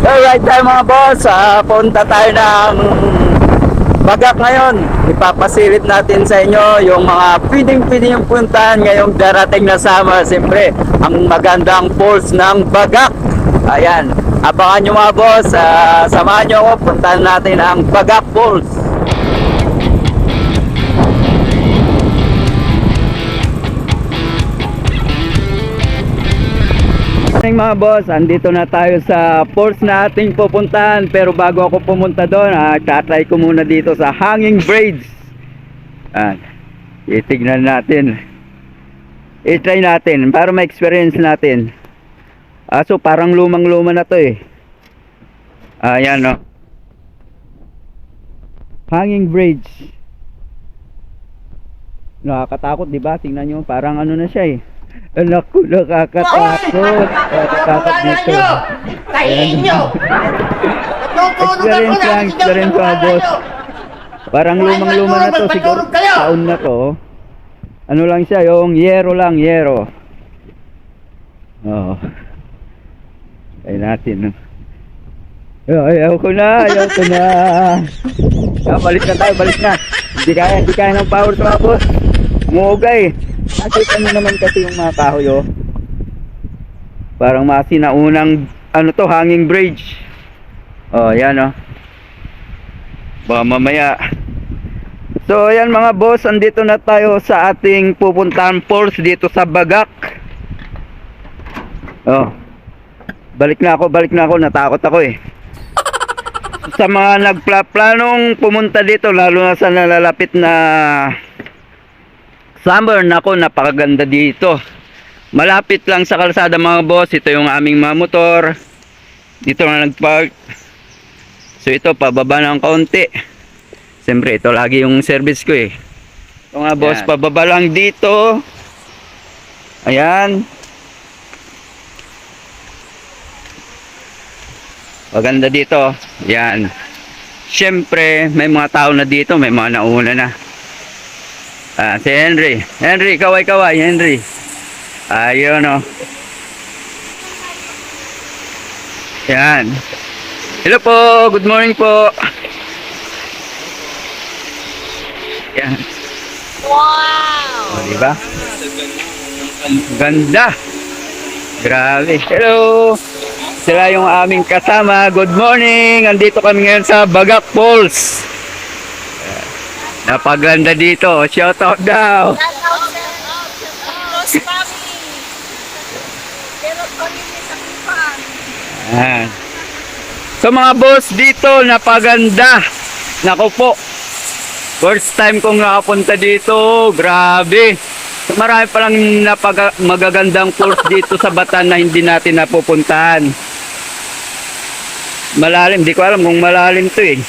Alright tayo mga boss, punta tayo ng Bagak ngayon. Ipapasilip natin sa inyo yung mga pwedeng yung puntahan ngayong darating na summer. Siyempre, ang magandang falls ng Bagak. Ayan, abangan nyo mga boss, samahan nyo ako, puntahan natin ang Bagak Falls. Mga boss, andito na tayo sa falls na ating pupuntahan. Pero bago ako pumunta doon, tatry ko muna dito sa hanging bridge. Itignan natin, i-try natin para ma-experience natin. So parang lumang luma na to eh. Ayan no, hanging bridge. Nakakatakot diba? Tingnan nyo, parang ano na siya eh. Anak ko, nakakatakot. Nakakatakot dito. Experience mga boss. Parang lumang-luma na to. Siguro taon na to. Ano lang siya, yung yero lang, yero. Oh. Ay natin. Ayaw ko na. Balik na tayo, balik na. Hindi kaya ng power sa mga boss. Umugay. Nakita nyo naman kasi yung mga kahoy oh. Parang masinaunang ano to, hanging bridge. Oh, yan oh. Baka mamaya. So ayan mga boss, andito na tayo sa ating pupuntahan falls dito sa Bagak. Oh. Balik na ako, natakot ako eh. Sa mga nagplanong pumunta dito, lalo na sa nalalapit na summer, nako, napakaganda dito. Malapit lang sa kalsada mga boss. Ito yung aming mga motor. Dito na nagpark. So ito, pababa na ng kaunti. Siyempre, ito lagi yung service ko eh. Ito nga boss, pababa lang dito. Ayan. Maganda dito. Ayan. Siyempre, may mga tao na dito. May mga nauna na. Si Henry. Henry, kaway, Henry. Ayun o. Yan. Hello po, good morning po. Yan. Wow! O, diba? Ganda. Grabe. Hello. Sila yung aming kasama. Good morning. Andito kami ngayon sa Bagak Falls. Napaganda dito. Shout out daw. So mga boss, dito napaganda. Nako po, first time kong nakapunta dito. Grabe. So, marami palang magagandang falls dito sa Bataan na hindi natin napupuntahan. Malalim, di ko alam kung malalim to eh.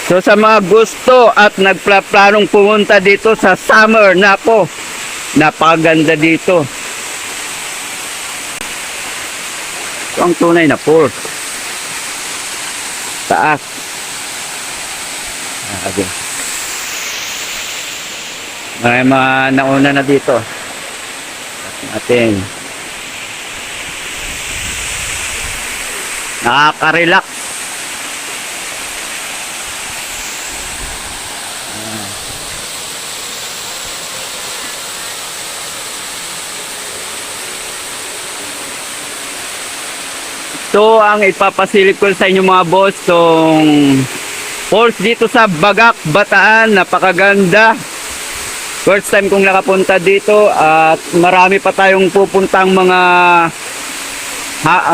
So sa mga gusto at nagplanong pumunta dito sa summer, nako, napakaganda dito. Ito ang tunay na falls. Taas. Okay. May mga nauna na dito. Natin. Nakaka-relax. So ang ipapasilip ko sa inyo mga boss, tong falls dito sa Bagak, Bataan, napakaganda. First time kong nakapunta dito at marami pa tayong pupuntang mga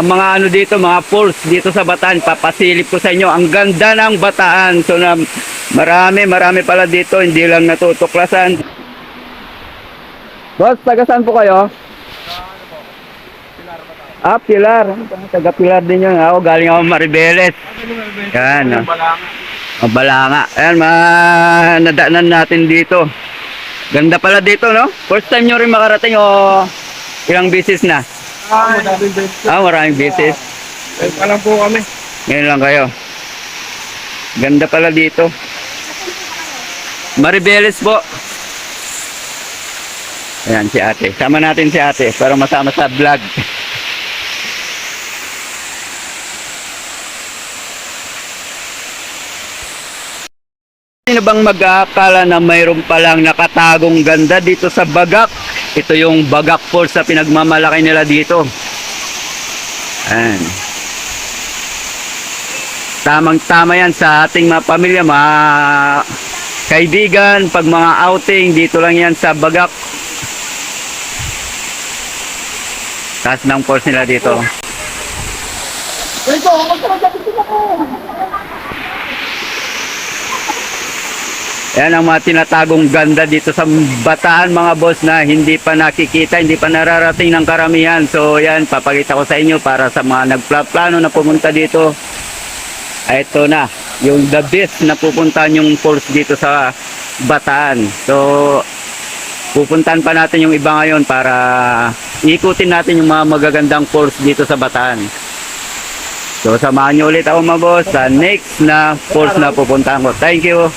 ano dito, mga falls dito sa Bataan. Papasilip ko sa inyo, ang ganda ng Bataan. So na marami pala dito, hindi lang natutuklasan. Boss, taga saan po kayo? Pilar. Taga Pilar din yun. Ako, galing ako Maribeles. Yan. Balanga. Ayan, nadaanan natin dito. Ganda pala dito, no? First time nyo rin makarating o ilang beses na? Maraming beses. Alam po kami. Ngayon lang kayo. Ganda pala dito. Maribeles po. Ayan si ate. Sama natin si ate para masama sa vlog. Sino bang mag-aakala na mayroon palang nakatagong ganda dito sa Bagak? Ito yung Bagak Falls sa pinagmamalaki nila dito. Ayan. Tamang-tama yan sa ating mga pamilya, mga kaibigan, pag mga outing, dito lang yan sa Bagak. Taas ng falls nila dito. Yan ang mga tinatagong ganda dito sa Bataan mga boss na hindi pa nakikita, hindi pa nararating ng karamihan. So yan, papakita ko sa inyo para sa mga nagplano na pumunta dito. Ito na, yung the best na pupuntahan yung falls dito sa Bataan. So pupuntahan pa natin yung iba ngayon para ikutin natin yung mga magagandang falls dito sa Bataan. So samahan nyo ulit ako mga boss sa next na falls na pupuntahan ko. Thank you!